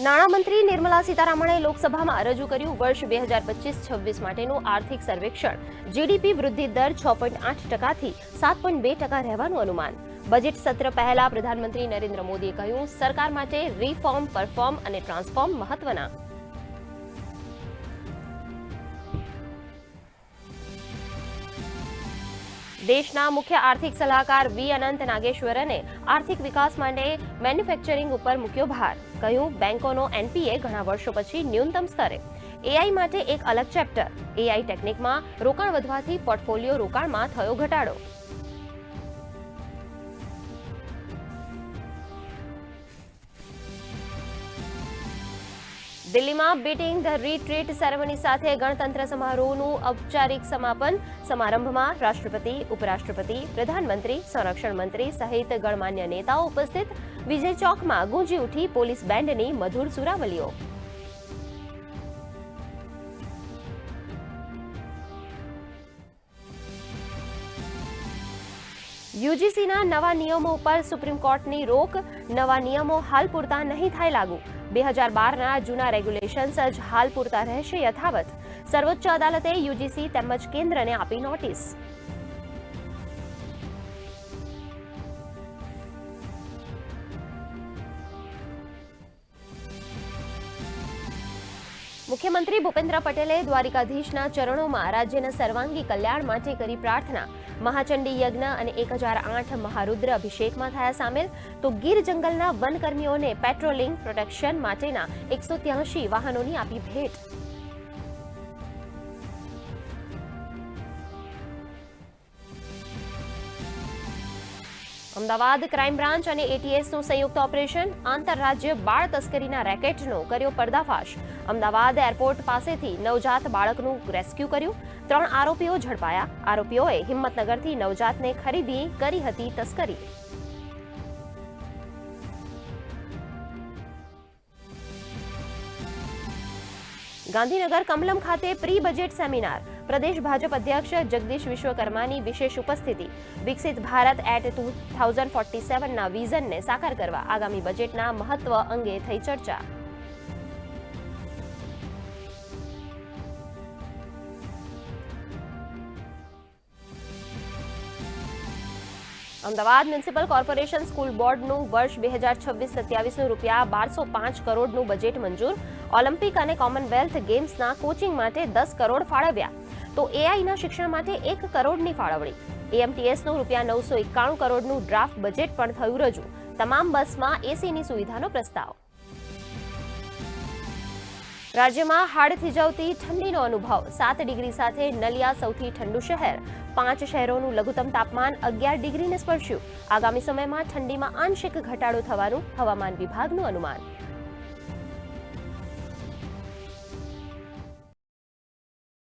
નાણામંત્રી નિર્મલા સીતારામણે લોકસભામાં રજૂ કર્યું વર્ષ 2025-26 માટેનું આર્થિક સર્વેક્ષણ. જીડીપી વૃદ્ધિ દર 6.8%થી 7.2% રહેવાનું અનુમાન. બજેટ સત્ર પહેલા પ્રધાનમંત્રી નરેન્દ્ર મોદીએ કહ્યું, સરકાર માટે રિફોર્મ, પરફોર્મ અને ટ્રાન્સફોર્મ મહત્વના. દેશના મુખ્ય આર્થિક સલાહકાર વી અનંત નાગેશ્વરને આર્થિક વિકાસ માટે મેન્યુફેક્ચરિંગ ઉપર મૂક્યો ભાર. કહ્યું, બેંકોનો એનપીએ ઘણા વર્ષો પછી ન્યૂનતમ સ્તરે. એઆઈ માટે એક અલગ ચેપ્ટર. એઆઈ ટેકનિકમાં રોકાણ વધવાથી પોર્ટફોલિયો રોકાણમાં થયો ઘટાડો. દિલ્હીમાં બીટિંગ ધ રિટ્રીટ સેરેમની સાથે ગણતંત્ર સમારોહનું ઔપચારિક સમાપન. સમારંભમાં રાષ્ટ્રપતિ, ઉપરાષ્ટ્રપતિ, પ્રધાનમંત્રી, સંરક્ષણ મંત્રી સહિત ગણમાન્ય નેતાઓ ઉપસ્થિત. વિજય ચોકમાં ગુંજી ઉઠી પોલીસ બેન્ડની મધુર સુરાવલીઓ. યુજીસીના નવા નિયમો ઉપર સુપ્રીમ કોર્ટની રોક. નવા નિયમો હાલ પૂરતા નહીં થાય લાગુ. 2012ના જૂના રેગ્યુલેશન્સ જ હાલ પૂરતા રહેશે યથાવત. સર્વોચ્ચ અદાલતે યુજીસી તેમજ કેન્દ્રને આપી નોટિસ. મુખ્યમંત્રી ભૂપેન્દ્ર પટેલે દ્વારિકાધીશના ચરણોમાં રાજ્યના સર્વાંગી કલ્યાણ માટે કરી પ્રાર્થના. મહાચંડી યજ્ઞ અને 1008 મહારુદ્ર અભિષેકમાં થયા સામેલ. તો ગીર જંગલના વનકર્મીઓને પેટ્રોલિંગ પ્રોટેક્શન માટેના 183 વાહનોની આપી ભેટ. અમદાવાદ ક્રાઇમ બ્રાન્ચ અને એટીએસનું સંયુક્ત ઓપરેશન. આંતરરાજ્ય બાળ તસ્કરીના રેકેટનો કર્યો પર્દાફાશ. અમદાવાદ એરપોર્ટ પાસેથી નવજાત બાળકનું રેસ્ક્યુ કર્યું. 3 આરોપીઓ ઝડપાયા. આરોપીઓએ હિંમતનગરથી નવજાતને ખરીદી કરી હતી તસ્કરી. ગાંધીનગર કમલમ ખાતે પ્રી બજેટ સેમિનાર. પ્રદેશ ભાજપ અધ્યક્ષ જગદીશ વિશ્વકર્માની વિશેષ ઉપસ્થિતિ. વિકસિત ભારત એટ 2047ના વિઝનને સાકાર કરવા આગામી બજેટના મહત્વ અંગે થઈ ચર્ચા. અમદાવાદ મ્યુનિસિપલ કોર્પોરેશન સ્કૂલ બોર્ડનું વર્ષ 2026-27નું ₹1205 કરોડનું બજેટ મંજૂર. ઓલિમ્પિક અને કોમનવેલ્થ ગેમ્સના કોચિંગ માટે 10 કરોડ ફાળવ્યા. તો એઆઈના શિક્ષણ માટે 1 કરોડની ફાળવણી. એએમટીએસનું ₹991 કરોડનું ડ્રાફ્ટ બજેટ પણ થયું રજૂ. તમામ બસમાં એસીની સુવિધાનો પ્રસ્તાવ. રાજ્યમાં હાડ થીજવતી ઠંડીનો અનુભવ. 7 ડિગ્રી સાથે નલિયા સૌથી ઠંડુ શહેર. 5 શહેરોનું લઘુત્તમ તાપમાન 11 ડિગ્રીને સ્પર્શ્યું. આગામી સમયમાં ઠંડીમાં આંશિક ઘટાડો થવાનું હવામાન વિભાગનું અનુમાન.